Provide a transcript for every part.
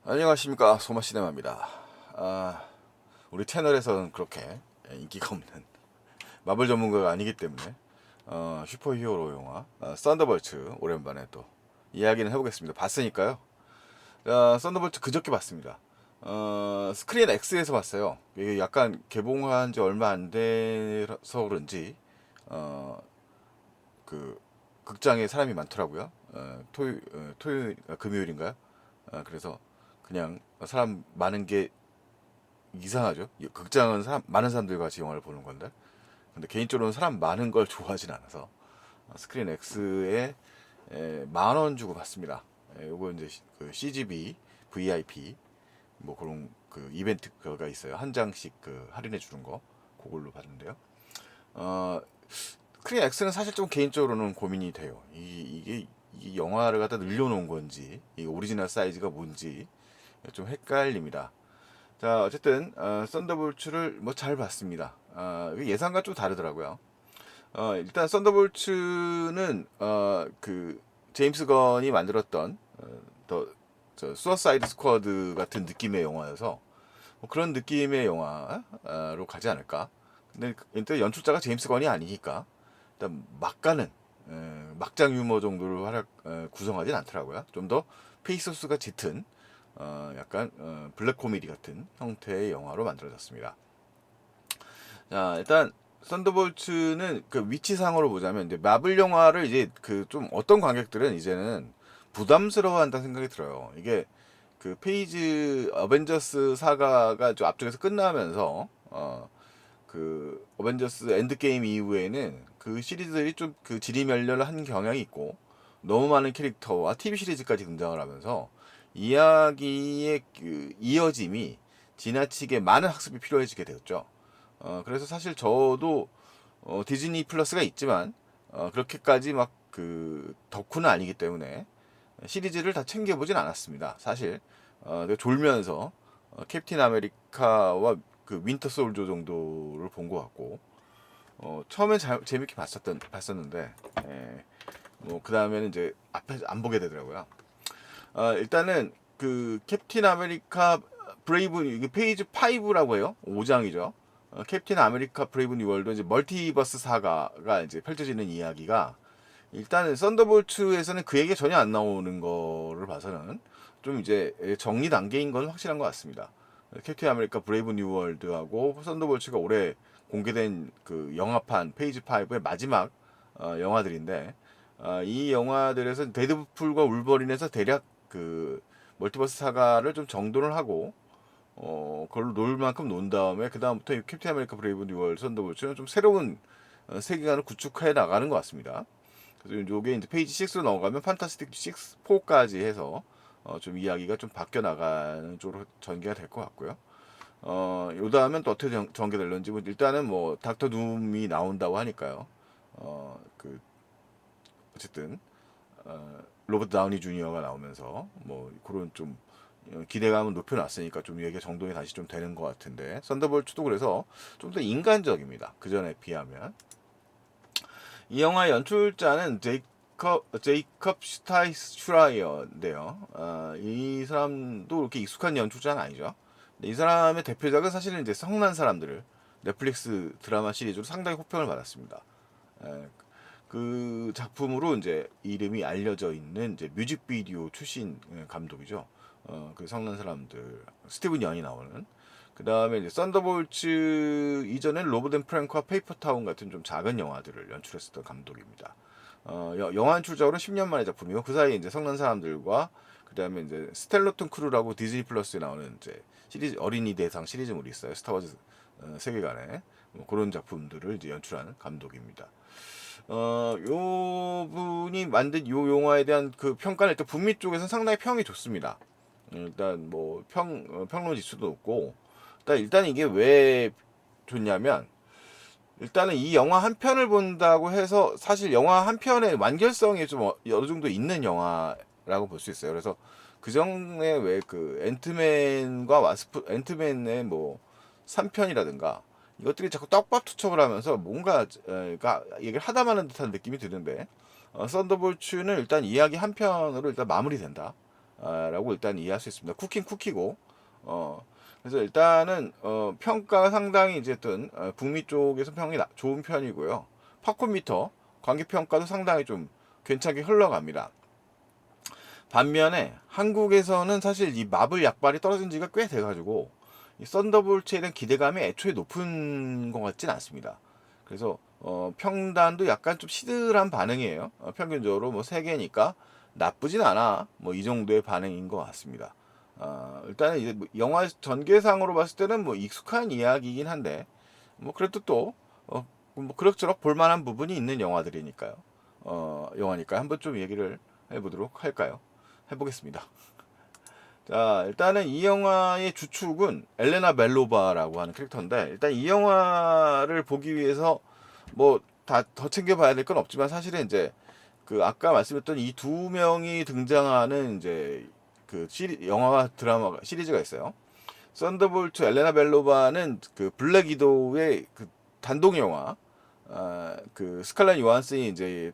안녕하십니까, 소마시네마입니다. 우리 채널에서는 그렇게 인기가 없는 마블 전문가가 아니기 때문에 슈퍼히어로 영화 썬더볼츠 오랜만에 또 이야기는 해보겠습니다. 봤으니까요. 썬더볼츠 그저께 봤습니다. 스크린 X에서 봤어요. 이게 약간 개봉한 지 얼마 안 돼서 그런지 그 극장에 사람이 많더라고요. 금요일인가요? 그래서 그냥 사람 많은 게 이상하죠. 극장은 많은 사람들과 같이 영화를 보는 건데. 근데 개인적으로는 사람 많은 걸 좋아하진 않아서 스크린 X에 10,000원 주고 봤습니다. 요거 이제 그 CGV, VIP 뭐 그런 그 이벤트가 있어요. 한 장씩 그 할인해 주는 거 그걸로 봤는데요. 어, 스크린 X는 사실 좀 개인적으로는 고민이 돼요. 이게 이 영화를 갖다 늘려놓은 건지, 이 오리지널 사이즈가 뭔지 좀 헷갈립니다. 자, 어쨌든 썬더볼츠를 뭐 잘 봤습니다. 예상과 좀 다르더라고요. 일단 썬더볼츠는 그 제임스 건이 만들었던 더 수어사이드 스쿼드 같은 느낌의 영화여서 뭐 그런 느낌의 영화로 가지 않을까. 근데 일단 연출자가 제임스 건이 아니니까 일단 막가는 막장 유머 정도로 구성하진 않더라고요. 좀 더 페이소스가 짙은 약간 블랙 코미디 같은 형태의 영화로 만들어졌습니다. 자, 일단 썬더볼츠는 그 위치상으로 보자면 이제 마블 영화를 이제 그 좀 어떤 관객들은 이제는 부담스러워한다는 생각이 들어요. 이게 그 페이지 어벤져스 사가가 좀 앞쪽에서 끝나면서 그 어벤져스 엔드게임 이후에는 그 시리즈들이 좀 그 지리멸렬을 한 경향이 있고 너무 많은 캐릭터와 TV 시리즈까지 등장을 하면서 이야기의 그 이어짐이 지나치게 많은 학습이 필요해지게 되었죠. 그래서 사실 저도 디즈니 플러스가 있지만 그렇게까지 막 그 덕후는 아니기 때문에 시리즈를 다 챙겨보진 않았습니다. 사실 내가 졸면서 캡틴 아메리카와 그 윈터 솔저 정도를 본 것 같고 처음엔 재밌게 봤었는데 뭐그 다음에는 이제 앞에 안 보게 되더라고요. 일단은 그 캡틴 아메리카 브레이브 이게 페이지 5라고 해요. 5장이죠. 캡틴 아메리카 브레이브 뉴월드 이제 멀티버스 사가가 이제 펼쳐지는 이야기가 일단은 썬더볼츠에서는 그 얘기 전혀 안 나오는 거를 봐서는 좀 이제 정리 단계인 건 확실한 것 같습니다. 캡틴 아메리카 브레이브 뉴월드하고 썬더볼츠가 올해 공개된 그 영화판 페이지 5의 마지막 영화들인데 이 영화들에서 데드풀과 울버린에서 대략 그 멀티버스 사가를 좀 정돈을 하고 그걸로 놀 만큼 논 다음에 그 다음부터 캡틴 아메리카 브레이브 뉴월 썬더볼츠는 좀 새로운 세계관을 구축해 나가는 것 같습니다. 그래서 요게 이제 페이지 6로 넘어가면 판타스틱 6, 4까지 해서 좀 이야기가 좀 바뀌어 나가는 쪽으로 전개가 될 것 같고요. 요 다음엔 또 어떻게 전개될런지 뭐 일단은 뭐 닥터 둠이 나온다고 하니까요. 그 어쨌든 로버트 다우니 주니어가 나오면서 뭐 그런 좀 기대감을 높여놨으니까 좀 얘기가 정돈이 다시 좀 되는 것 같은데 썬더볼츠도 그래서 좀 더 인간적입니다. 그 전에 비하면 이 영화의 연출자는 제이컵 슈타이슈라이어인데요. 이 사람도 그렇게 익숙한 연출자는 아니죠. 이 사람의 대표작은 사실은 이제 성난 사람들을 넷플릭스 드라마 시리즈로 상당히 호평을 받았습니다. 에, 그 작품으로 이제 이름이 알려져 있는 이제 뮤직비디오 출신 감독이죠. 그 성난 사람들 스티븐 연이 나오는. 그 다음에 이제 썬더볼츠 이전엔 로버덴 프랭크와 페이퍼타운 같은 좀 작은 영화들을 연출했었던 감독입니다. 영화 연출작으로 10년 만의 작품이고 그 사이에 이제 성난 사람들과 그 다음에 이제 스텔로톤 크루라고 디즈니 플러스에 나오는 이제 시리즈 어린이 대상 시리즈물이 있어요. 스타워즈 세계관에 뭐 그런 작품들을 이제 연출하는 감독입니다. 요 분이 만든 요 영화에 대한 그 평가는 일단 북미 쪽에서 상당히 평이 좋습니다. 일단 뭐 평론 지수도 높고 일단 이게 왜 좋냐면 일단은 이 영화 한 편을 본다고 해서 사실 영화 한 편의 완결성이 좀 어느 정도 있는 영화라고 볼 수 있어요. 그래서 그 전에 왜 그 앤트맨과 와스프 앤트맨의 뭐 3편이라든가 이것들이 자꾸 떡밥 투척을 하면서 뭔가 그러니까 얘기를 하다 마는 듯한 느낌이 드는데 썬더볼츠는 일단 이야기 한 편으로 일단 마무리된다. 라고 일단 이해할 수 있습니다. 쿠킹 쿠키고 그래서 일단은 평가가 상당히 이제든 북미 쪽에서 평이 좋은 편이고요. 팝콘 미터 관객 평가도 상당히 좀 괜찮게 흘러갑니다. 반면에 한국에서는 사실 이 마블 약발이 떨어진 지가 꽤 돼가지고 이 썬더볼츠에 대한 기대감이 애초에 높은 것 같진 않습니다. 그래서 평단도 약간 좀 시들한 반응이에요. 평균적으로 뭐 3개니까 나쁘진 않아. 뭐 이 정도의 반응인 것 같습니다. 일단은 이제 뭐 영화 전개상으로 봤을 때는 뭐 익숙한 이야기이긴 한데 뭐 그래도 또 뭐 그럭저럭 볼만한 부분이 있는 영화들이니까요. 영화니까 한번 좀 얘기를 해보도록 할까요? 해보겠습니다. 자, 일단은 이 영화의 주축은 엘레나 벨로바라고 하는 캐릭터인데, 일단 이 영화를 보기 위해서 뭐 다 더 챙겨봐야 될 건 없지만 사실은 이제 그 아까 말씀드렸던 이 두 명이 등장하는 이제 그 영화와 드라마 시리즈가 있어요. 썬더볼트 엘레나 벨로바는 그 블랙 위도우의 그 단독 영화, 그 스칼렛 요한슨이 이제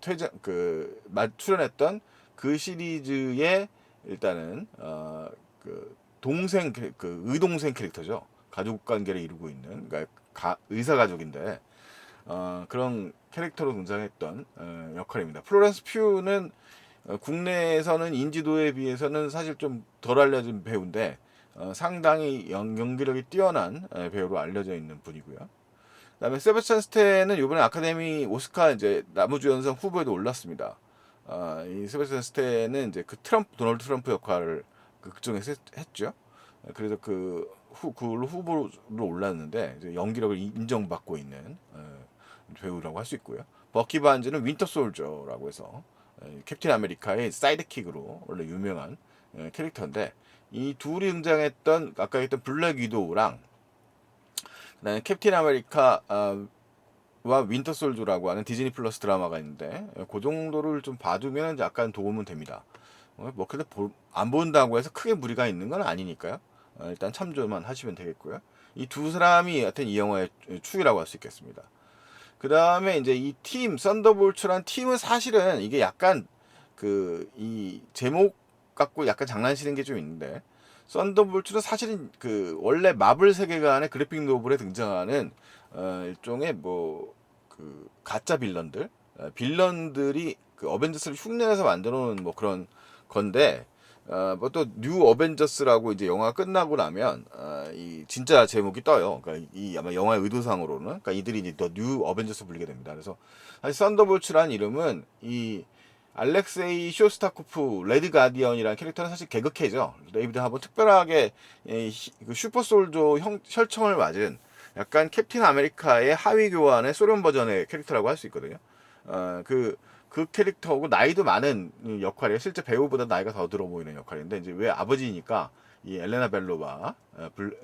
출연했던 그 시리즈의 일단은 그 동생 그 의동생 캐릭터죠. 가족 관계를 이루고 있는 그러니까 의사 가족인데 그런 캐릭터로 등장했던 역할입니다. 플로렌스 퓨는 국내에서는 인지도에 비해서는 사실 좀 덜 알려진 배우인데 상당히 연기력이 뛰어난 배우로 알려져 있는 분이고요. 그다음에 세바스찬 스탠은 이번에 아카데미 오스카 이제 나무주연상 후보에도 올랐습니다. 이 세바스찬 스탠은 이제 그 도널드 트럼프 역할을 그 극중에서 했죠. 그래서 그걸로 후보로 올랐는데 이제 연기력을 인정받고 있는 배우라고 할 수 있고요. 버키 반즈는 윈터 솔저라고 해서 캡틴 아메리카의 사이드킥으로 원래 유명한 캐릭터인데 이 둘이 등장했던 아까 했던 블랙 위도우랑 그다음에 캡틴 아메리카 와 윈터 솔저라고 하는 디즈니 플러스 드라마가 있는데 그 정도를 좀 봐두면 약간 도움은 됩니다. 뭐 근데 안 본다고 해서 크게 무리가 있는 건 아니니까요. 일단 참조만 하시면 되겠고요. 이 두 사람이 하여튼 이 영화의 축이라고 할 수 있겠습니다. 그 다음에 이제 이 팀, 썬더볼츠란 팀은 사실은 이게 약간 이 제목 갖고 약간 장난치는 게 좀 있는데, 썬더볼츠는 사실은 그 원래 마블 세계관의 그래픽 노블에 등장하는 일종의 뭐 그 가짜 빌런들, 빌런들이 그 어벤져스를 흉내내서 만들어 놓은 뭐 그런 건데, 뭐 또 뉴 어벤져스라고 이제 영화 끝나고 나면 이 진짜 제목이 떠요. 그러니까 이 아마 영화의 의도상으로는 그러니까 이들이 이제 더 뉴 어벤져스 불리게 됩니다. 그래서 사실 썬더볼츠라는 이름은 이 알렉세이 쇼스타코프 레드 가디언이라는 캐릭터는 사실 개그캐죠. 데이비드 하버 특별하게 그 슈퍼 솔저 혈청을 맞은 약간 캡틴 아메리카의 하위 교환의 소련 버전의 캐릭터라고 할 수 있거든요. 그 캐릭터고 나이도 많은 역할이에요. 실제 배우보다 나이가 더 들어 보이는 역할인데 이제 왜 아버지니까 이 엘레나 벨로바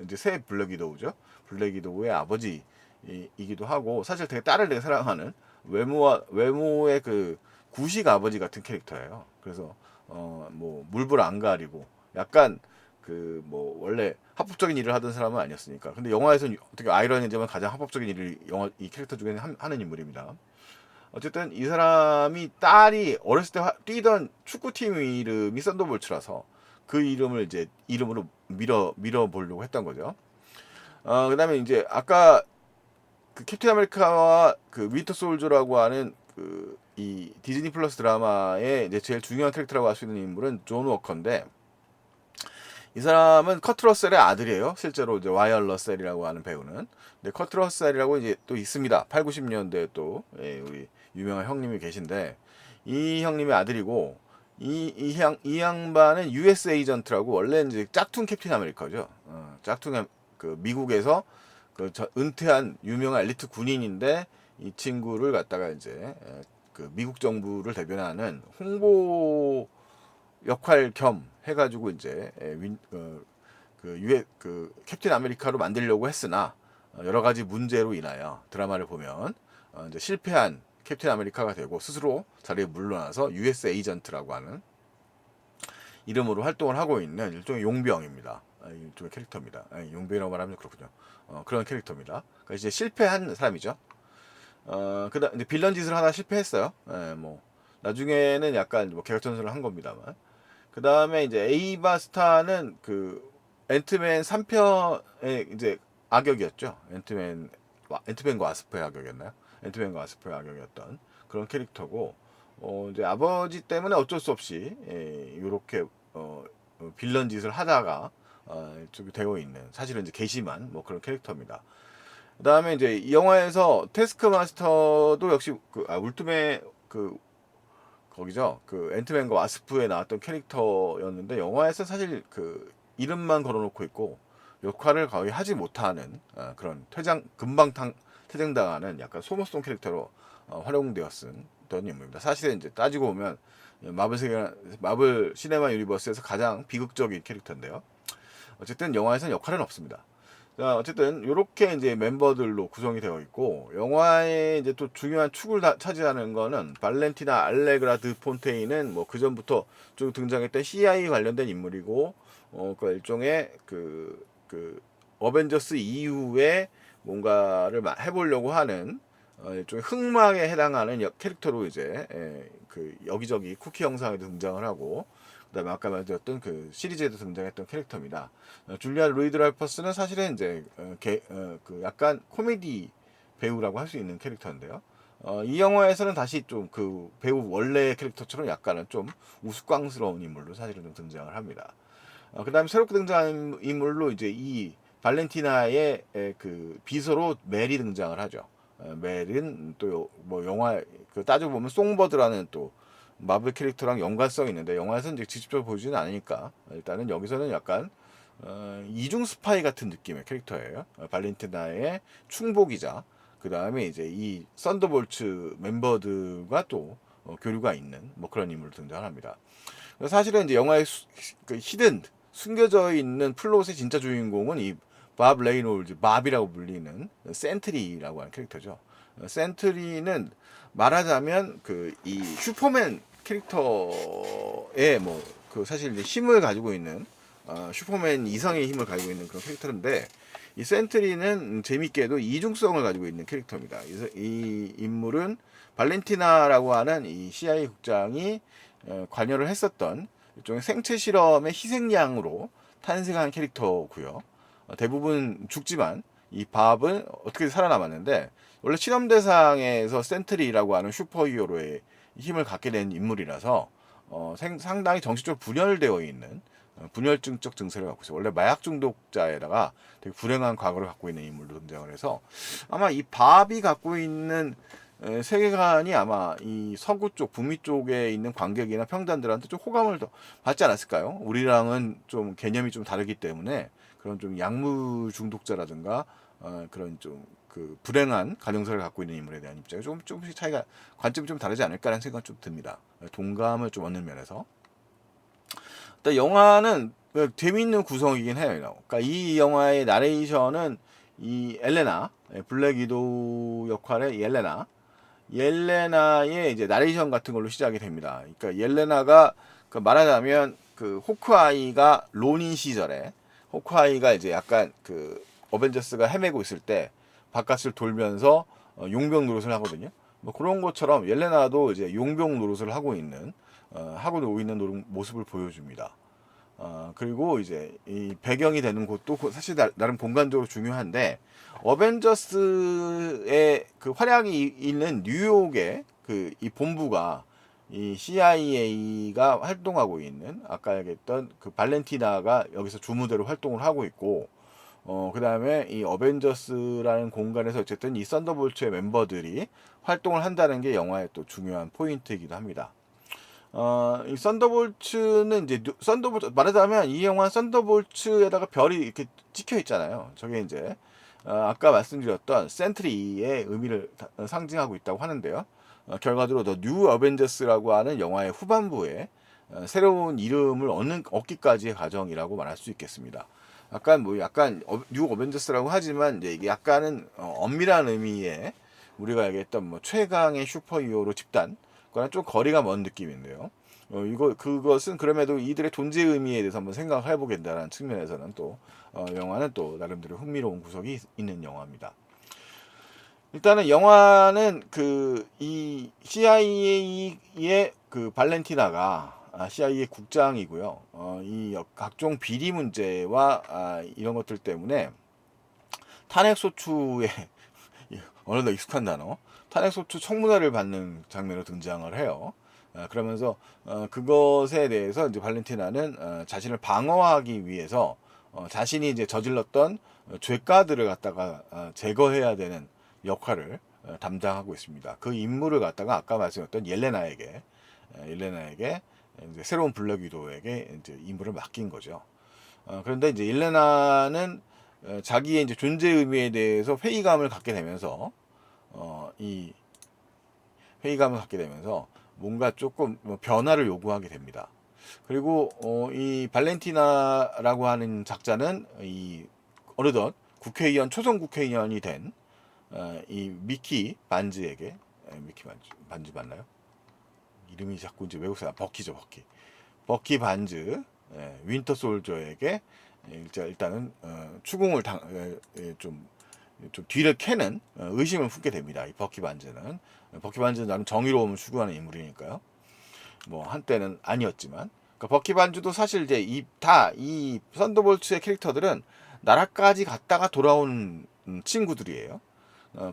이제 새 블랙 위도우죠. 블랙 위도우의 아버지이기도 하고 사실 되게 딸을 되게 사랑하는 외모의 그 구식 아버지 같은 캐릭터예요. 그래서 뭐 물불 안 가리고 약간 그 뭐 원래 합법적인 일을 하던 사람은 아니었으니까. 근데 영화에서는 어떻게 아이러니지만 가장 합법적인 일을 이 캐릭터 중에 하는 인물입니다. 어쨌든 이 사람이 딸이 어렸을 때 뛰던 축구팀 이름이 썬더볼츠라서 그 이름을 이제 이름으로 밀어 보려고 했던 거죠. 그다음에 이제 아까 그 캡틴 아메리카와 그 윈터 솔저라고 하는 그 이 디즈니 플러스 드라마의 이제 제일 중요한 캐릭터라고 할 수 있는 인물은 존 워커인데 이 사람은 커트 러셀의 아들이에요. 실제로 이제 와이어 러셀이라고 하는 배우는. 근데 커트 러셀이라고 이제 또 있습니다. 8, 90년대 또 우리 유명한 형님이 계신데 이 형님의 아들이고 이 양반은 US 에이전트라고 원래 이제 짝퉁 캡틴 아메리카죠. 짝퉁 그 미국에서 그 은퇴한 유명한 엘리트 군인인데 이 친구를 갖다가 이제 그 미국 정부를 대변하는 홍보 역할 겸 해가지고 이제 그 캡틴 아메리카로 만들려고 했으나 여러 가지 문제로 인하여 드라마를 보면 이제 실패한 캡틴 아메리카가 되고 스스로 자리에 물러나서 US 에이전트라고 하는 이름으로 활동을 하고 있는 일종의 용병입니다. 일종의 캐릭터입니다. 용병이라고 말하면 그렇군요. 그런 캐릭터입니다. 그러니까 이제 실패한 사람이죠. 그다음 이제 빌런 짓을 하다 실패했어요. 뭐 나중에는 약간 뭐 개혁전선을 한 겁니다만. 그 다음에 이제 에이바 스타는 그 앤트맨 3편의 이제 악역이었죠. 앤트맨과 와스프의 악역이었나요? 앤트맨과 와스프의 악역이었던 그런 캐릭터고, 이제 아버지 때문에 어쩔 수 없이 이렇게 빌런 짓을 하다가 좀 되어 있는, 사실은 이제 괘씸한 뭐 그런 캐릭터입니다. 그다음에 이제 이 영화에서 태스크마스터도 역시 울트맨 거기죠. 그 앤트맨과 와스프에 나왔던 캐릭터였는데, 영화에서 사실 그 이름만 걸어놓고 있고 역할을 거의 하지 못하는 그런 금방 퇴장당하는 약간 소모성 캐릭터로 활용되었던 인물입니다. 사실은 이제 따지고 보면 마블 시네마 유니버스에서 가장 비극적인 캐릭터인데요. 어쨌든 영화에서는 역할은 없습니다. 자, 어쨌든 이렇게 이제 멤버들로 구성이 되어 있고, 영화의 이제 또 중요한 축을 차지하는 거는 발렌티나 알레그라 드 폰테인은 뭐 그 전부터 쭉 등장했던 CIA 관련된 인물이고, 그 일종의 그 어벤져스 이후에 뭔가를 해보려고 하는 일종의 흑막에 해당하는 캐릭터로 이제 그 여기저기 쿠키 영상에도 등장을 하고, 그다음에 아까 말드렸던 그 시리즈에도 등장했던 캐릭터입니다. 줄리아 루이 드라이퍼스는 사실은 이제 그 약간 코미디 배우라고 할 수 있는 캐릭터인데요. 이 영화에서는 다시 좀 그 배우 원래 캐릭터처럼 약간은 좀 우스꽝스러운 인물로 사실은 좀 등장을 합니다. 그다음에 새롭게 등장한 인물로 이제 이 발렌티나의 그 비서로 멜이 등장을 하죠. 멜은 또 뭐 영화 그 따져 보면 송버드라는 또 마블 캐릭터랑 연관성이 있는데, 영화에서는 이제 직접적으로 보여주지는 않으니까 일단은 여기서는 약간 이중 스파이 같은 느낌의 캐릭터예요. 발렌티나의 충복이자, 그 다음에 이제 이 썬더볼츠 멤버들과 또 교류가 있는 뭐 그런 인물로 등장합니다. 사실은 이제 영화의 그 히든 숨겨져 있는 플롯의 진짜 주인공은 이 밥 레이놀즈, 밥이라고 불리는 센트리라고 하는 캐릭터죠. 센트리는 말하자면 그 이 슈퍼맨 캐릭터의 뭐 그 사실 이제 힘을 가지고 있는 슈퍼맨 이상의 힘을 가지고 있는 그런 캐릭터인데, 이 센트리는 재밌게도 이중성을 가지고 있는 캐릭터입니다. 이 인물은 발렌티나라고 하는 이 CIA 국장이 관여를 했었던 일종의 생체 실험의 희생양으로 탄생한 캐릭터고요. 대부분 죽지만 이 밥은 어떻게 살아남았는데, 원래 실험 대상에서 센트리라고 하는 슈퍼히어로의 힘을 갖게 된 인물이라서 상당히 정신적으로 분열되어 있는 분열증적 증세를 갖고 있어요. 원래 마약 중독자에다가 되게 불행한 과거를 갖고 있는 인물로 등장을 해서, 아마 이 밥이 갖고 있는 세계관이 아마 이 서구 쪽, 북미 쪽에 있는 관객이나 평단들한테 좀 호감을 더 받지 않았을까요? 우리랑은 좀 개념이 좀 다르기 때문에 그런 좀 약물 중독자라든가 그런 좀 그 불행한 가정사를 갖고 있는 인물에 대한 입장이 조금씩 차이가, 관점이 좀 다르지 않을까라는 생각이 좀 듭니다. 동감을 좀 얻는 면에서. 일단 영화는 재미있는 구성이긴 해요. 그러니까 이 영화의 나레이션은 이 엘레나, 블랙 위도우 역할의 옐레나의 이제 나레이션 같은 걸로 시작이 됩니다. 그러니까 옐레나가 그 말하자면 그 호크아이가 로닌 시절에, 호크아이가 이제 약간 그 어벤져스가 헤매고 있을 때 바깥을 돌면서 용병 노릇을 하거든요. 뭐 그런 것처럼 옐레나도 이제 용병 노릇을 하고 있는 모습을 보여줍니다. 그리고 이제 이 배경이 되는 곳도 사실 나름 공간적으로 중요한데, 어벤져스의 그 활약이 있는 뉴욕의 그 이 본부가 이 CIA가 활동하고 있는, 아까 얘기했던 그 발렌티나가 여기서 주무대로 활동을 하고 있고, 그 다음에 이 어벤져스라는 공간에서 어쨌든 이 썬더볼츠의 멤버들이 활동을 한다는 게 영화의 또 중요한 포인트이기도 합니다. 이 썬더볼츠는 이제 썬더볼츠 말하자면 이 영화 썬더볼츠에다가 별이 이렇게 찍혀 있잖아요. 저게 이제 아까 말씀드렸던 센트리의 의미를 상징하고 있다고 하는데요. 결과적으로 더 뉴 어벤져스라고 하는 영화의 후반부에 새로운 이름을 얻기까지의 과정이라고 말할 수 있겠습니다. 약간 뉴 어벤져스라고 하지만 이제 이게 약간은 엄밀한 의미의 우리가 얘기했던 뭐 최강의 슈퍼히어로 집단 그거랑 좀 거리가 먼 느낌인데요. 그것은 그럼에도 이들의 존재 의미에 대해서 한번 생각을 해보겠다는 측면에서는 또 영화는 또 나름대로 흥미로운 구석이 있는 영화입니다. 일단은 영화는 그 이 CIA의 그 발렌티나가 CIA의 국장이고요. 이 각종 비리 문제와 이런 것들 때문에 탄핵소추에 어느덧 익숙한 단어, 탄핵소추 청문회를 받는 장면으로 등장을 해요. 그러면서 그것에 대해서 이제 발렌티나는 자신을 방어하기 위해서 자신이 이제 저질렀던 죄가들을 갖다가 제거해야 되는 역할을 담당하고 있습니다. 그 임무를 갖다가 아까 말씀드렸던 옐레나에게 이제 새로운 블랙 위도우에게 이제 임무를 맡긴 거죠. 그런데 이제 옐레나는 자기의 이제 존재 의미에 대해서 회의감을 갖게 되면서 이 회의감을 갖게 되면서 뭔가 조금 변화를 요구하게 됩니다. 그리고 이 발렌티나라고 하는 작자는 이 어느덧 국회의원 초선 국회의원이 된 이 미키 반즈에게 미키 반즈 맞나요? 이름이 자꾸 이제 외국 사람 버키죠 버키 반즈 윈터 솔저에게 일단은 추궁을 좀 뒤를 캐는 의심을 품게 됩니다. 이 버키 반즈는 나름 정의로움을 추구하는 인물이니까요. 뭐 한때는 아니었지만, 그러니까 버키 반즈도 사실 이제 이 썬더볼츠의 캐릭터들은 나라까지 갔다가 돌아온 친구들이에요.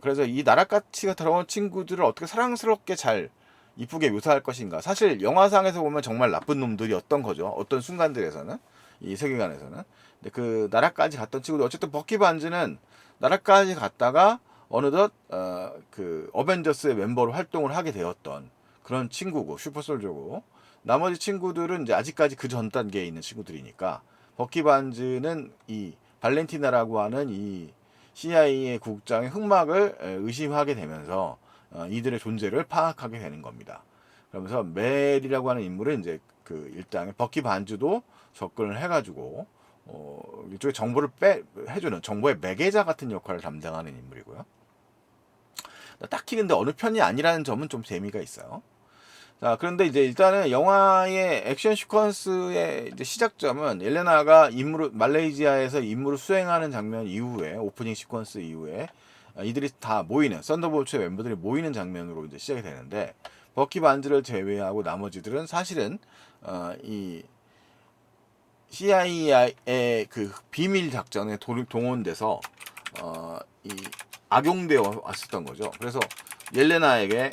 그래서 이 나라까지 돌아온 친구들을 어떻게 사랑스럽게 잘 이쁘게 묘사할 것인가. 사실 영화상에서 보면 정말 나쁜 놈들이었던 거죠. 어떤 순간들에서는, 이 세계관에서는. 근데 그 나라까지 갔던 친구들, 어쨌든 버키 반즈는 나라까지 갔다가 어느덧 그 어벤져스의 멤버로 활동을 하게 되었던 그런 친구고, 슈퍼솔저고, 나머지 친구들은 이제 아직까지 그 전 단계에 있는 친구들이니까 버키 반즈는 이 발렌티나라고 하는 이 CIA 국장의 흑막을 의심하게 되면서 이들의 존재를 파악하게 되는 겁니다. 그러면서 멜이라고 하는 인물은 이제 그 일당의 버키 반즈도 접근을 해가지고 이쪽에 정보를 해주는 정보의 매개자 같은 역할을 담당하는 인물이고요. 딱히 근데 어느 편이 아니라는 점은 좀 재미가 있어요. 자, 그런데 이제 일단은 영화의 액션 시퀀스의 이제 시작점은 옐레나가 말레이시아에서 임무를 수행하는 장면 이후에, 오프닝 시퀀스 이후에 이들이 다 모이는, 썬더볼츠의 멤버들이 모이는 장면으로 이제 시작이 되는데, 버키 반즈를 제외하고 나머지들은 사실은 이 CIA의 그 비밀 작전에 동원돼서 이 악용되어 왔었던 거죠. 그래서 옐레나에게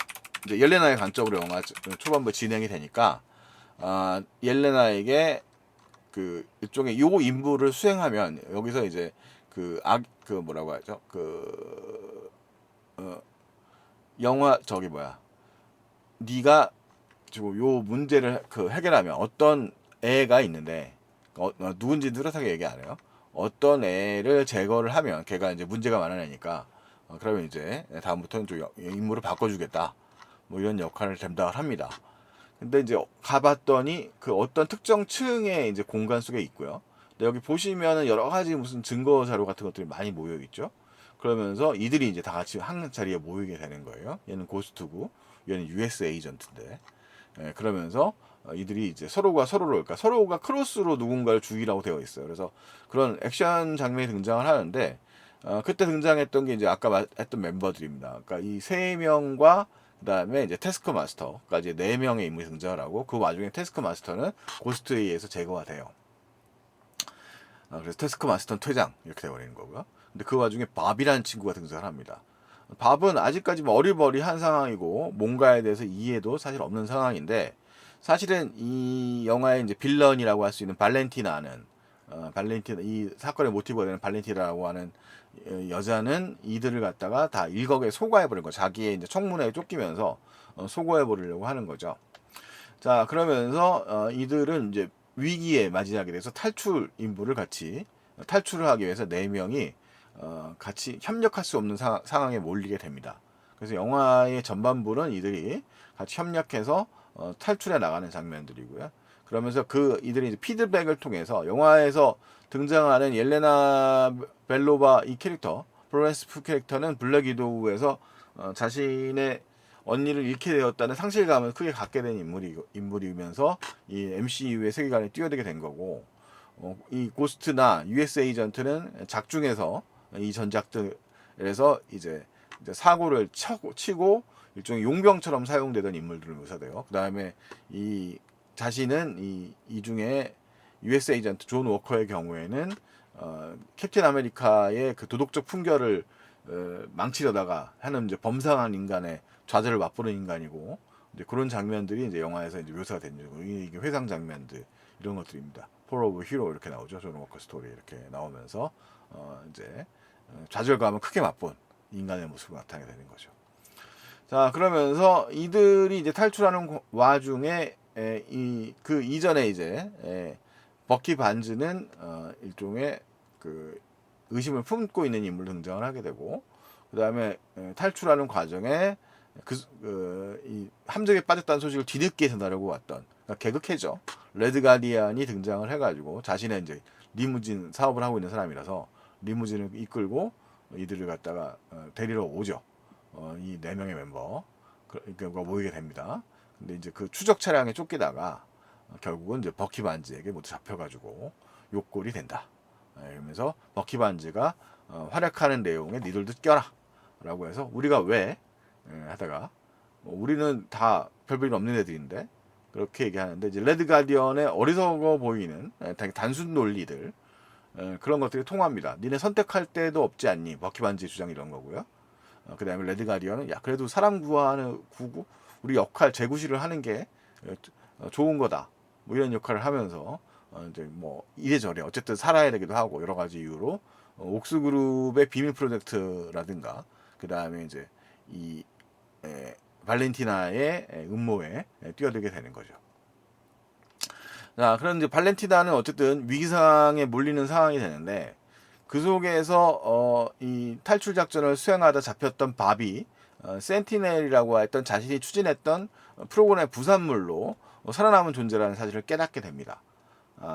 이제 옐레나의 관점으로 영화 초반부에 진행이 되니까 옐레나에게 그 일종의 요 임무를 수행하면 여기서 이제 그 뭐라고 하죠? 영화 저기 뭐야? 네가 지금 요 문제를 해결하면 어떤 애가 있는데 누군지 뚜렷하게 얘기 안 해요. 어떤 애를 제거를 하면 걔가 이제 문제가 많은 애니까 그러면 이제 다음부터는 좀 임무를 바꿔주겠다. 뭐 이런 역할을 담당을 합니다. 근데 이제 가봤더니 그 어떤 특정 층의 이제 공간 속에 있고요. 근데 여기 보시면은 여러 가지 무슨 증거 자료 같은 것들이 많이 모여 있죠. 그러면서 이들이 이제 다 같이 한 자리에 모이게 되는 거예요. 얘는 고스트고, 얘는 US 에이전트인데. 그러면서 이들이 이제 그러니까 서로가 크로스로 누군가를 죽이라고 되어 있어요. 그래서 그런 액션 장면이 등장을 하는데, 그때 등장했던 게 이제 아까 했던 멤버들입니다. 그러니까 이 세 명과 그다음에 이제 태스크 마스터까지 네 명의 인물이 등장을 하고, 그 와중에 태스크 마스터는 고스트에 의해서 제거가 돼요. 그래서 태스크 마스터는 퇴장 이렇게 돼버리는 거고요. 근데 그 와중에 밥이라는 친구가 등장을 합니다. 밥은 아직까지 뭐 어리버리한 상황이고 뭔가에 대해서 이해도 사실 없는 상황인데, 사실은 이 영화의 이제 빌런이라고 할 수 있는 발렌티나, 이 사건의 모티브가 되는 발렌티나라고 하는 여자는 이들을 갖다가 다 일겁에 소거해버린 거, 자기의 이제 청문회에 쫓기면서 소거해버리려고 하는 거죠. 자, 그러면서 이들은 이제 위기에 맞이하게 돼서 탈출 임무를 같이 탈출을 하기 위해서 네 명이 같이 협력할 수 없는 상황에 몰리게 됩니다. 그래서 영화의 전반부는 이들이 같이 협력해서 탈출해 나가는 장면들이고요. 그러면서 이들이 이제 피드백을 통해서 영화에서 등장하는 옐레나 벨로바 이 캐릭터, 플로렌스 푸 캐릭터는 블랙 위도우에서 자신의 언니를 잃게 되었다는 상실감을 크게 갖게 된 인물이면서 이 MCU의 세계관에 뛰어들게 된 거고, 이 고스트나 US 에이전트는 작중에서 이 전작들에서 이제 사고를 치고 일종의 용병처럼 사용되던 인물들을 묘사돼요. 그 다음에 이 자신은 이 중에 US 에이전트 존 워커의 경우에는 캡틴 아메리카의 그 도덕적 풍결을 망치려다가 하는 이제 범상한 인간의 좌절을 맛보는 인간이고, 이제 그런 장면들이 이제 영화에서 이제 묘사가 된 거고, 이게 회상 장면들 이런 것들입니다. 폴 오브 히로 이렇게 나오죠. 존 워커 스토리 이렇게 나오면서 이제 좌절감을 크게 맛본 인간의 모습을 나타내게 되는 거죠. 자, 그러면서 이들이 이제 탈출하는 와중에 그 이전에 이제 버키 반즈는 일종의 그 의심을 품고 있는 인물로 등장을 하게 되고, 그 다음에 탈출하는 과정에 이 함정에 빠졌다는 소식을 뒤늦게 전하려고 왔던, 그러니까 개그캐죠. 레드 가디안이 등장을 해가지고 자신의 이제 리무진 사업을 하고 있는 사람이라서 리무진을 이끌고 이들을 갖다가 데리러 오죠. 이 네 명의 멤버 그러니까 모이게 됩니다. 근데 이제 그 추적 차량에 쫓기다가 결국은 이제 버키 반즈에게 모두 잡혀가지고 욕골이 된다. 이러면서 버키 반즈가 활약하는 내용에 니들도 껴라 라고 해서, 우리가 왜 하다가 우리는 다 별볼일 없는 애들인데 그렇게 얘기하는데, 이제 레드 가디언의 어리석어 보이는 되게 단순 논리들, 그런 것들이 통합니다. 니네 선택할 때도 없지 않니? 버키 반즈의 주장이 이런 거고요. 그 다음에 레드 가디언은 야 그래도 사람 구하는 구구 우리 역할 재구시를 하는 게 좋은 거다. 뭐 이런 역할을 하면서 이제 뭐 이래저래 어쨌든 살아야 되기도 하고 여러 가지 이유로 옥스그룹의 비밀 프로젝트라든가, 그 다음에 이제 이 발렌티나의 음모에 뛰어들게 되는 거죠. 자, 그런데 발렌티나는 어쨌든 위기 상황에 몰리는 상황이 되는데, 그 속에서 이 탈출 작전을 수행하다 잡혔던 바비, 센티넬이라고 했던 자신이 추진했던 프로그램의 부산물로 살아남은 존재라는 사실을 깨닫게 됩니다.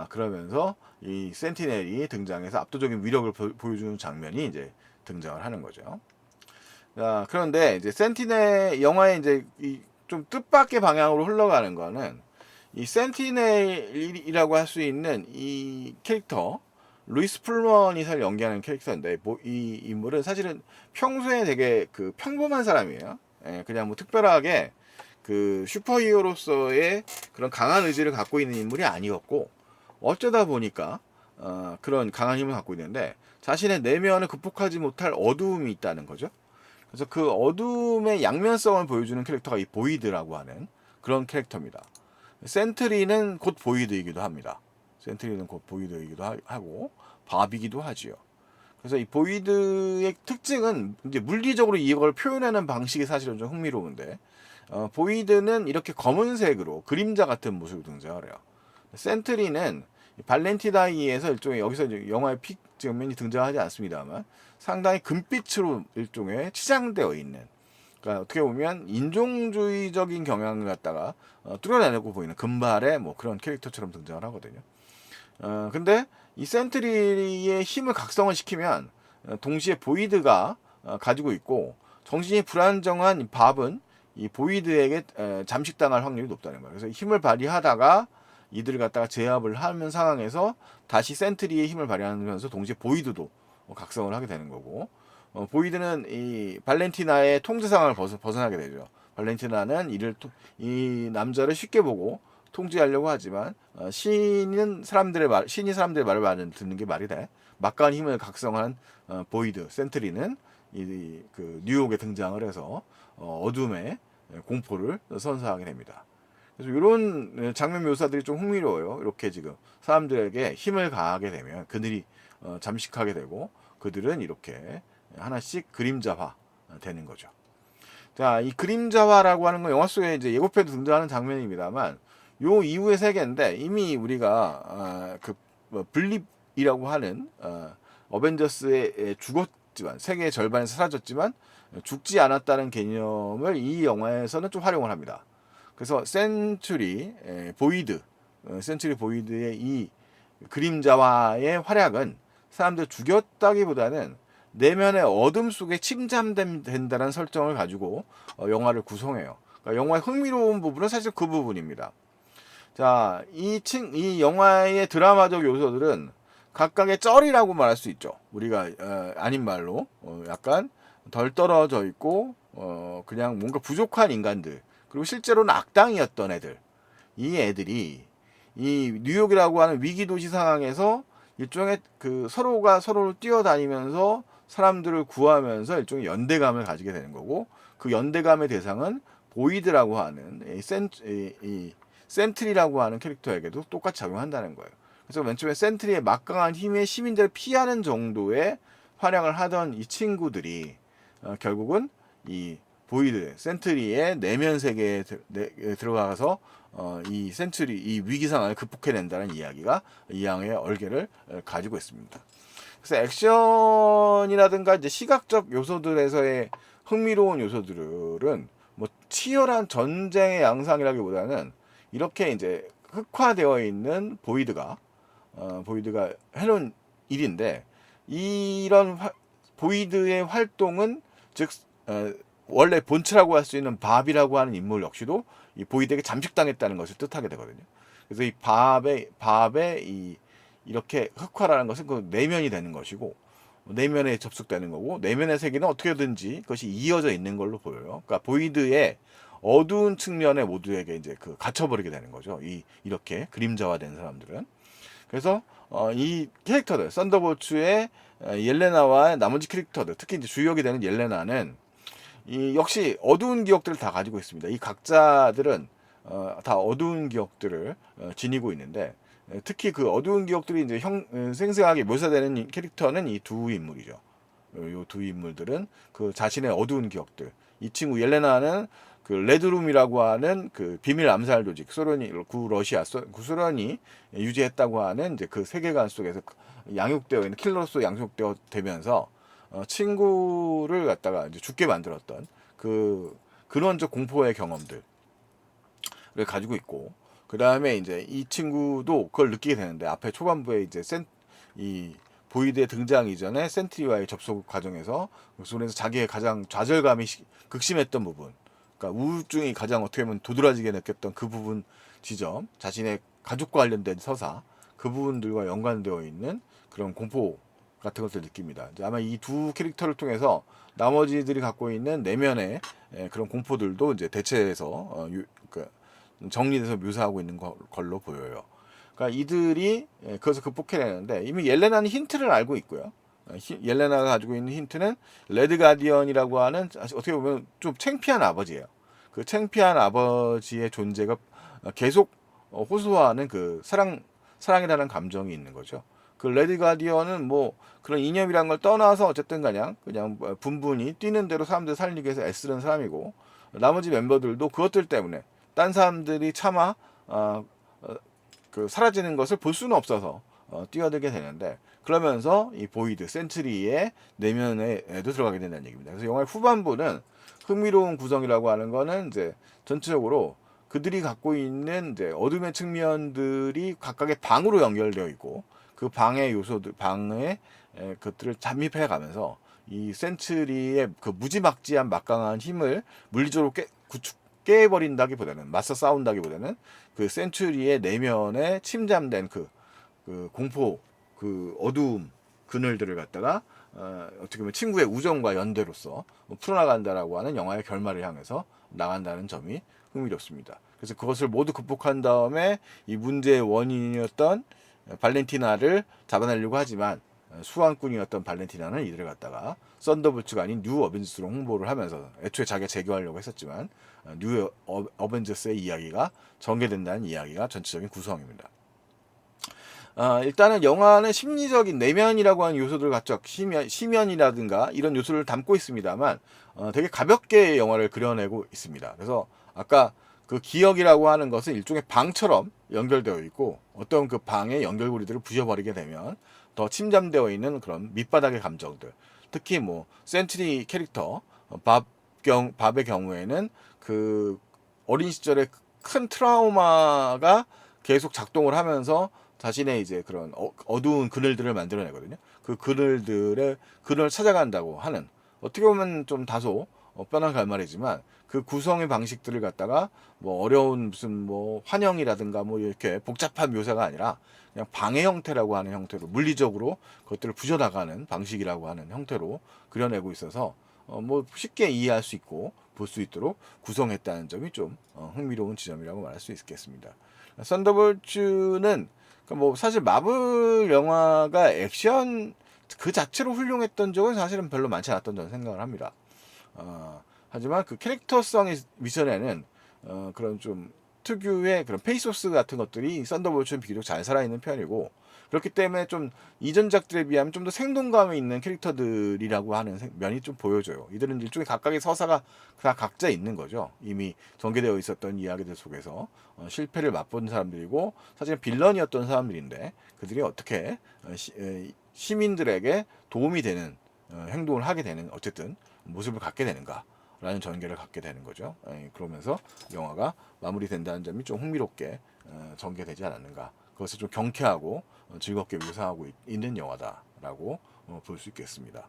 그러면서 이 센티넬이 등장해서 압도적인 위력을 보여주는 장면이 이제 등장을 하는 거죠. 자, 그런데 이제 센티넬 영화의 이제 좀 뜻밖의 방향으로 흘러가는 거는, 이 센티넬이라고 할 수 있는 이 캐릭터, 루이스 풀먼이 사실 연기하는 캐릭터인데, 이 인물은 사실은 평소에 되게 그 평범한 사람이에요. 그냥 뭐 특별하게 그 슈퍼히어로로서의 그런 강한 의지를 갖고 있는 인물이 아니었고, 어쩌다 보니까 그런 강한 힘을 갖고 있는데 자신의 내면을 극복하지 못할 어두움이 있다는 거죠. 그래서 그 어둠의 양면성을 보여주는 캐릭터가 이 보이드라고 하는 그런 캐릭터입니다. 센트리는 곧 보이드이기도 합니다. 센트리는 곧 보이드이기도 하고 바비기도 하지요. 그래서 이 보이드의 특징은 이제 물리적으로 이걸 표현하는 방식이 사실은 좀 흥미로운데, 보이드는 이렇게 검은색으로 그림자 같은 모습으로 등장을 해요. 센트리는 발렌티나이에서 일종의, 여기서 이제 영화의 픽 장면이 등장하지 않습니다만 상당히 금빛으로 일종의 치장되어 있는, 그러니까 어떻게 보면 인종주의적인 경향을 갖다가 뚫어내고 보이는 금발의 뭐 그런 캐릭터처럼 등장을 하거든요. 근데 이 센트리의 힘을 각성을 시키면 동시에 보이드가 가지고 있고, 정신이 불안정한 밥은 이 보이드에게 잠식당할 확률이 높다는 거예요. 그래서 힘을 발휘하다가 이들을 갖다가 제압을 하는 상황에서 다시 센트리의 힘을 발휘하면서 동시에 보이드도 각성을 하게 되는 거고, 보이드는 이 발렌티나의 통제 상황을 벗어나게 되죠. 발렌티나는 이 남자를 쉽게 보고 통제하려고 하지만 신이 사람들의 말을 듣는 게 말이 돼. 막강한 힘을 각성한 보이드 센트리는 그 뉴욕에 등장을 해서 어둠의 공포를 선사하게 됩니다. 그래서 이런 장면 묘사들이 좀 흥미로워요. 이렇게 지금 사람들에게 힘을 가하게 되면 그들이 잠식하게 되고, 그들은 이렇게 하나씩 그림자화 되는 거죠. 자, 이 그림자화라고 하는 건 영화 속에 이제 예고편도 등장하는 장면입니다만, 요 이후의 세계인데, 이미 우리가 블립이라고 하는 어벤져스에 죽었지만, 세계의 절반이 사라졌지만 죽지 않았다는 개념을 이 영화에서는 좀 활용을 합니다. 그래서 센츄리 보이드의 이 그림자화의 활약은 사람들 죽였다기보다는 내면의 어둠 속에 침잠된다는 설정을 가지고 영화를 구성해요. 그러니까 영화의 흥미로운 부분은 사실 그 부분입니다. 자, 이 영화의 드라마적 요소들은 각각의 쩔이라고 말할 수 있죠. 우리가 아닌 말로 약간 덜 떨어져 있고 그냥 뭔가 부족한 인간들, 그리고 실제로는 악당이었던 애들, 이 애들이 이 뉴욕이라고 하는 위기 도시 상황에서 일종의 그 서로가 서로를 뛰어다니면서 사람들을 구하면서 일종의 연대감을 가지게 되는 거고, 그 연대감의 대상은 보이드라고 하는 이 센트리라고 하는 캐릭터에게도 똑같이 작용한다는 거예요. 그래서 맨 처음에 센트리의 막강한 힘에 시민들을 피하는 정도의 활약을 하던 이 친구들이 결국은 이 보이드 센트리의 내면 세계에 들어가서 이 센트리 이 위기 상황을 극복해낸다는 이야기가 이 양의 얼개를 가지고 있습니다. 그래서 액션이라든가 이제 시각적 요소들에서의 흥미로운 요소들은 뭐 치열한 전쟁의 양상이라기보다는 이렇게 이제 흑화되어 있는 보이드가 해놓은 일인데, 이런 보이드의 활동은 즉 원래 본체라고 할 수 있는 밥이라고 하는 인물 역시도 이 보이드에게 잠식당했다는 것을 뜻하게 되거든요. 그래서 이 밥의 이 이렇게 흑화라는 것은 그 내면이 되는 것이고, 내면에 접속되는 거고, 내면의 세계는 어떻게든지 그것이 이어져 있는 걸로 보여요. 그러니까 보이드의 어두운 측면에 모두에게 이제 그 갇혀버리게 되는 거죠. 이렇게 그림자화된 사람들은. 그래서 이 캐릭터들 썬더볼츠의 옐레나와 나머지 캐릭터들, 특히 이제 주역이 되는 옐레나는 이 역시 어두운 기억들을 다 가지고 있습니다. 이 각자들은 다 어두운 기억들을 지니고 있는데, 특히 그 어두운 기억들이 이제 생생하게 묘사되는 캐릭터는 이 두 인물이죠. 이 두 인물들은 그 자신의 어두운 기억들. 이 친구 옐레나는 그 레드룸이라고 하는 그 비밀 암살 조직, 소련이 유지했다고 하는 이제 그 세계관 속에서 양육되어 있는 킬러로서 양육되어 되면서 친구를 갖다가 이제 죽게 만들었던 그 근원적 공포의 경험들을 가지고 있고, 그 다음에 이제 이 친구도 그걸 느끼게 되는데, 앞에 초반부에 이제 이 보이드의 등장 이전에 센트리와의 접속 과정에서 그 속에서 자기의 가장 좌절감이 극심했던 부분, 그러니까 우울증이 가장 어떻게 보면 도드라지게 느꼈던 그 부분 지점, 자신의 가족과 관련된 서사, 그 부분들과 연관되어 있는 그런 공포 같은 것을 느낍니다. 이제 아마 이 두 캐릭터를 통해서 나머지들이 갖고 있는 내면의 그런 공포들도 이제 대체해서 그러니까 정리돼서 묘사하고 있는 걸로 보여요. 그러니까 이들이 그것을 극복해내는데, 이미 옐레나는 힌트를 알고 있고요. 옐레나가 가지고 있는 힌트는 레드 가디언이라고 하는 어떻게 보면 좀 창피한 아버지예요. 그 창피한 아버지의 존재가 계속 호소하는 그 사랑이라는 감정이 있는 거죠. 그 레드 가디언은 뭐 그런 이념이란 걸 떠나서 어쨌든 그냥 분분히 뛰는 대로 사람들 살리기 위해서 애쓰는 사람이고, 나머지 멤버들도 그것들 때문에 딴 사람들이 차마 그 사라지는 것을 볼 수는 없어서 뛰어들게 되는데, 그러면서 이 보이드 센츄리의 내면에도 들어가게 된다는 얘기입니다. 그래서 영화의 후반부는 흥미로운 구성이라고 하는 거는 이제 전체적으로 그들이 갖고 있는 이제 어둠의 측면들이 각각의 방으로 연결되어 있고, 그 방의 요소들, 방의 것들을 잠입해 가면서 이 센츄리의 그 무지막지한 막강한 힘을 물리적으로 깨버린다기보다는, 맞서 싸운다기보다는 그 센츄리의 내면에 침잠된 그 공포, 그 어두움, 그늘들을 갖다가 어떻게 보면 친구의 우정과 연대로서 풀어나간다라고 하는 영화의 결말을 향해서 나간다는 점이 흥미롭습니다. 그래서 그것을 모두 극복한 다음에 이 문제의 원인이었던 발렌티나를 잡아내려고 하지만, 수완꾼이었던 발렌티나는 이들을 갖다가 썬더볼츠가 아닌 뉴 어벤져스로 홍보를 하면서, 애초에 자기가 제거하려고 했었지만 뉴 어벤져스의 이야기가 전개된다는 이야기가 전체적인 구성입니다. 일단은 영화는 심리적인 내면이라고 하는 요소들을 갖춰 심연이라든가 이런 요소를 담고 있습니다만, 되게 가볍게 영화를 그려내고 있습니다. 그래서 아까 그 기억이라고 하는 것은 일종의 방처럼 연결되어 있고, 어떤 그 방의 연결고리들을 부셔버리게 되면 더 침잠되어 있는 그런 밑바닥의 감정들, 특히 뭐 센츄리 캐릭터 밥의 경우에는 그 어린 시절에 큰 트라우마가 계속 작동을 하면서 자신의 이제 그런 어두운 그늘들을 만들어내거든요. 그 그늘을 찾아간다고 하는, 어떻게 보면 좀 다소 뻔한 결말이지만, 그 구성의 방식들을 갖다가 뭐 어려운 무슨 뭐 환영이라든가 뭐 이렇게 복잡한 묘사가 아니라 그냥 방해 형태라고 하는 형태로, 물리적으로 그것들을 부셔나가는 방식이라고 하는 형태로 그려내고 있어서 뭐 쉽게 이해할 수 있고 볼 수 있도록 구성했다는 점이 좀 흥미로운 지점이라고 말할 수 있겠습니다. 썬더볼츠는 뭐 사실 마블 영화가 액션 그 자체로 훌륭했던 적은 사실은 별로 많지 않았던 저는 생각을 합니다. 하지만 그 캐릭터성의 미션에는 그런 좀 특유의 그런 페이소스 같은 것들이 썬더볼츠는 비교적 잘 살아있는 편이고, 그렇기 때문에 좀 이전작들에 비하면 좀 더 생동감이 있는 캐릭터들이라고 하는 면이 좀 보여져요. 이들은 일종의 각각의 서사가 다 각자 있는 거죠. 이미 전개되어 있었던 이야기들 속에서 실패를 맛본 사람들이고 사실 빌런이었던 사람들인데, 그들이 어떻게 시민들에게 도움이 되는 행동을 하게 되는 어쨌든 모습을 갖게 되는가 라는 전개를 갖게 되는 거죠. 그러면서 영화가 마무리된다는 점이 좀 흥미롭게 전개되지 않았는가. 그것을 좀 경쾌하고 즐겁게 묘사하고 있는 영화다라고 볼 수 있겠습니다.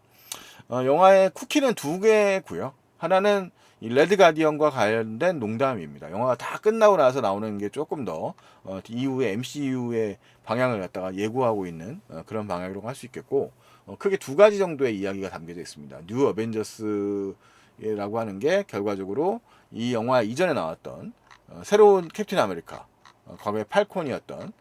영화의 쿠키는 두 개고요. 하나는 이 레드 가디언과 관련된 농담입니다. 영화가 다 끝나고 나서 나오는 게 조금 더 이후에 MCU의 방향을 갖다가 예고하고 있는 그런 방향으로 할 수 있겠고, 크게 두 가지 정도의 이야기가 담겨져 있습니다. 뉴 어벤져스라고 하는 게 결과적으로 이 영화 이전에 나왔던 새로운 캡틴 아메리카, 과거에 팔콘이었던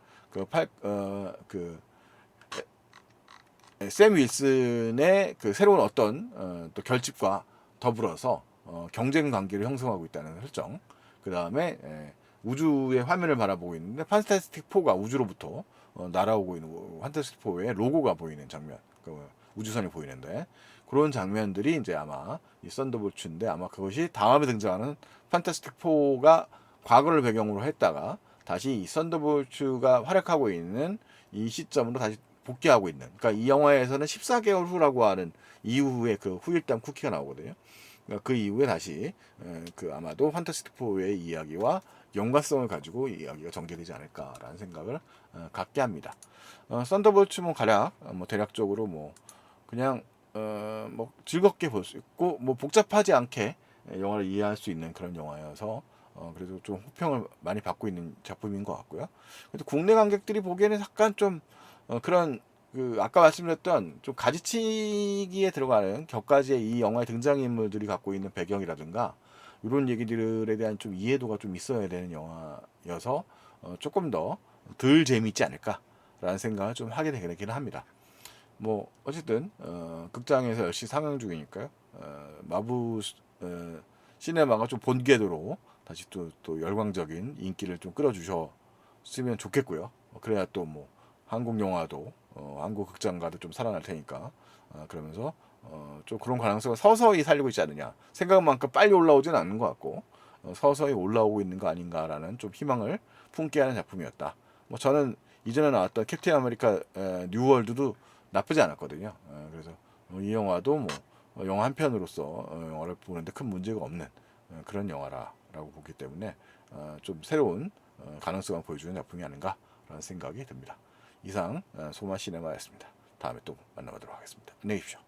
샘 윌슨의 그 새로운 어떤 또 결집과 더불어서 경쟁 관계를 형성하고 있다는 설정. 그 다음에 우주의 화면을 바라보고 있는데 판타스틱 4가 우주로부터 날아오고 있는 판타스틱 4의 로고가 보이는 장면, 그 우주선이 보이는데 그런 장면들이 이제 아마 이 썬더볼츠인데, 아마 그것이 다음에 등장하는 판타스틱 4가 과거를 배경으로 했다가 다시 이 썬더볼츠가 활약하고 있는 이 시점으로 다시 복귀하고 있는. 그러니까 이 영화에서는 14개월 후라고 하는 이후에 그 후일담 쿠키가 나오거든요. 그러니까 그 이후에 다시 그 아마도 판타스틱 4의 이야기와 연관성을 가지고 이 이야기가 전개되지 않을까라는 생각을 갖게 합니다. 썬더볼츠 뭐 가략 뭐 대략적으로 뭐 그냥 뭐 즐겁게 볼 수 있고 뭐 복잡하지 않게 영화를 이해할 수 있는 그런 영화여서 그래도 좀 호평을 많이 받고 있는 작품인 것 같고요. 그래도 국내 관객들이 보기에는 약간 좀 그런 그 아까 말씀드렸던 좀 가지치기에 들어가는 격가지의 이 영화의 등장인물들이 갖고 있는 배경이라든가 이런 얘기들에 대한 좀 이해도가 좀 있어야 되는 영화여서 조금 더 덜 재미있지 않을까라는 생각을 좀 하게 되긴 합니다. 뭐 어쨌든 극장에서 열심히 상영 중이니까요. 마부 시네마가 좀 본궤도로 다시 또 열광적인 인기를 좀 끌어주셨으면 좋겠고요. 그래야 또 뭐 한국 영화도 한국 극장가도 좀 살아날 테니까 그러면서 좀 그런 가능성을 서서히 살리고 있지 않느냐. 생각만큼 빨리 올라오지는 않는 것 같고 서서히 올라오고 있는 거 아닌가라는 좀 희망을 품게 하는 작품이었다. 뭐 저는 이전에 나왔던 캡틴 아메리카 뉴월드도 나쁘지 않았거든요. 그래서 이 영화도 뭐 영화 한 편으로서 영화를 보는데 큰 문제가 없는 그런 영화라고 보기 때문에 좀 새로운 가능성을 보여주는 작품이 아닌가라는 생각이 듭니다. 이상 소마 시네마였습니다. 다음에 또 만나보도록 하겠습니다. 안녕히 계십시오.